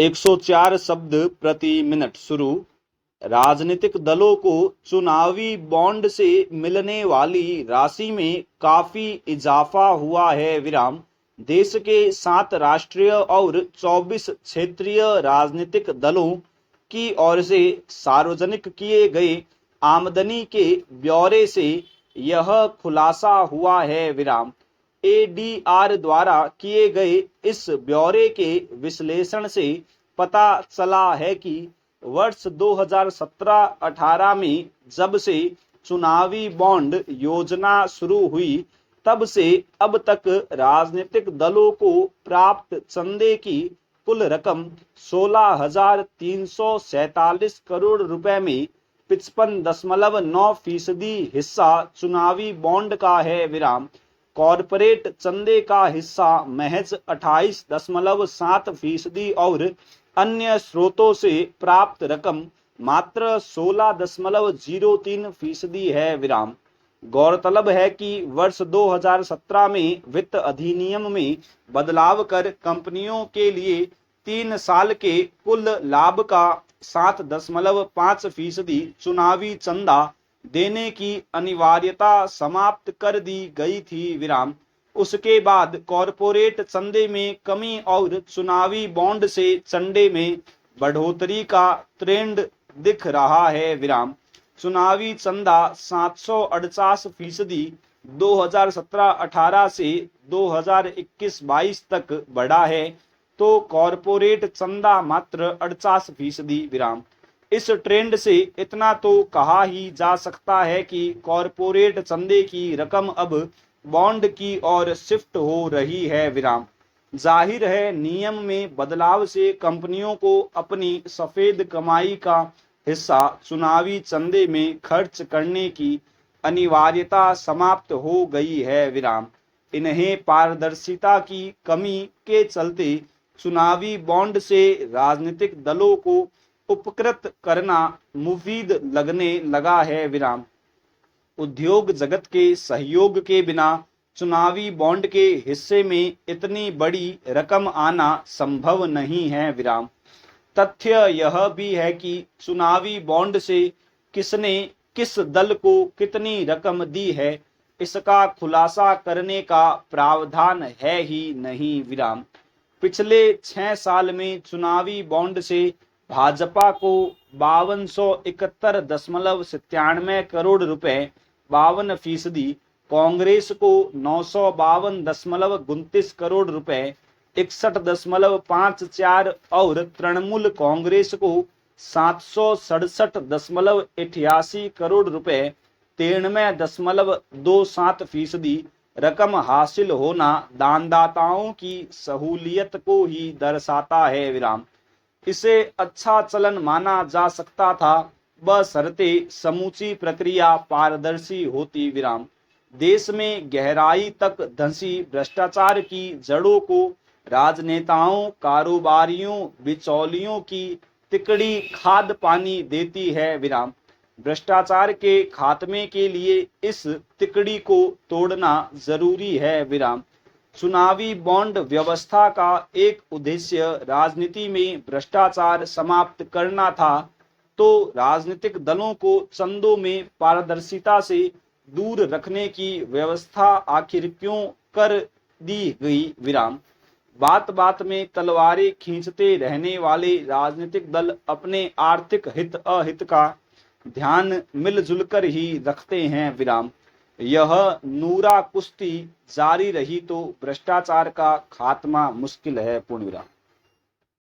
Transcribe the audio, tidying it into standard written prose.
104 शब्द प्रति मिनट शुरू। राजनीतिक दलों को चुनावी बॉन्ड से मिलने वाली राशि में काफी इजाफा हुआ है विराम। देश के 7 राष्ट्रीय और 24 क्षेत्रीय राजनीतिक दलों की ओर से सार्वजनिक किए गए आमदनी के ब्यौरे से यह खुलासा हुआ है विराम। एडीआर द्वारा किए गए इस ब्यौरे के विश्लेषण से पता चला है कि वर्ष 2017-18 में जब से चुनावी बॉन्ड योजना शुरू हुई तब से अब तक राजनीतिक दलों को प्राप्त चंदे की कुल रकम 16,347 करोड़ रुपए में 55.9% हिस्सा चुनावी बॉन्ड का है विराम। कॉरपोरेट चंदे का हिस्सा महज 28.7% और अन्य स्रोतों से प्राप्त रकम मात्र 16.03% है विराम। गौरतलब है कि वर्ष 2017 में वित्त अधिनियम में बदलाव कर कंपनियों के लिए 3 साल के कुल लाभ का 7.5% चुनावी चंदा देने की अनिवार्यता समाप्त कर दी गई थी विराम। उसके बाद कॉरपोरेट चंदे में कमी और चुनावी बॉन्ड से चंदे में बढ़ोतरी का ट्रेंड दिख रहा है विराम। चुनावी चंदा 748% 2017-18 से 2021-22 तक बढ़ा है तो कॉरपोरेट चंदा मात्र 48% विराम। इस ट्रेंड से इतना तो कहा ही जा सकता है कि कॉरपोरेट चंदे की रकम अब बॉन्ड की ओर शिफ्ट हो रही है विराम। जाहिर है नियम में बदलाव से कंपनियों को अपनी सफेद कमाई का हिस्सा चुनावी चंदे में खर्च करने की अनिवार्यता समाप्त हो गई है विराम। इन्हें पारदर्शिता की कमी के चलते चुनावी बॉन्ड से राजनीतिक दलों को उपकृत करना मुफीद लगने लगा है विराम। उद्योग जगत के सहयोग के बिना चुनावी बॉन्ड के हिस्से में इतनी बड़ी रकम आना संभव नहीं है विराम। तथ्य यह भी है कि चुनावी बॉन्ड से किसने किस दल को कितनी रकम दी है इसका खुलासा करने का प्रावधान है ही नहीं विराम। पिछले 6 साल में चुनावी बॉन्ड से भाजपा को 5271.97 करोड़ रुपए 52%, कांग्रेस को 952.29 करोड़ रुपए 61.54 और तृणमूल कांग्रेस को 767.88 करोड़ रुपए 93.27% रकम हासिल होना दानदाताओं की सहूलियत को ही दर्शाता है विराम। इसे अच्छा चलन माना जा सकता था बशर्ते समूची प्रक्रिया पारदर्शी होती विराम। देश में गहराई तक धंसी भ्रष्टाचार की जड़ों को राजनेताओं, कारोबारियों, बिचौलियों की तिकड़ी खाद पानी देती है विराम। भ्रष्टाचार के खात्मे के लिए इस तिकड़ी को तोड़ना जरूरी है विराम। चुनावी बॉन्ड व्यवस्था का एक उद्देश्य राजनीति में भ्रष्टाचार समाप्त करना था तो राजनीतिक दलों को चंदों में पारदर्शिता से दूर रखने की व्यवस्था आखिर क्यों कर दी गई विराम। बात बात में तलवारें खींचते रहने वाले राजनीतिक दल अपने आर्थिक हित अहित का ध्यान मिलजुल कर ही रखते हैं विराम। यह नूरा कुश्ती जारी रही तो भ्रष्टाचार का खात्मा मुश्किल है। पूर्ण विराम।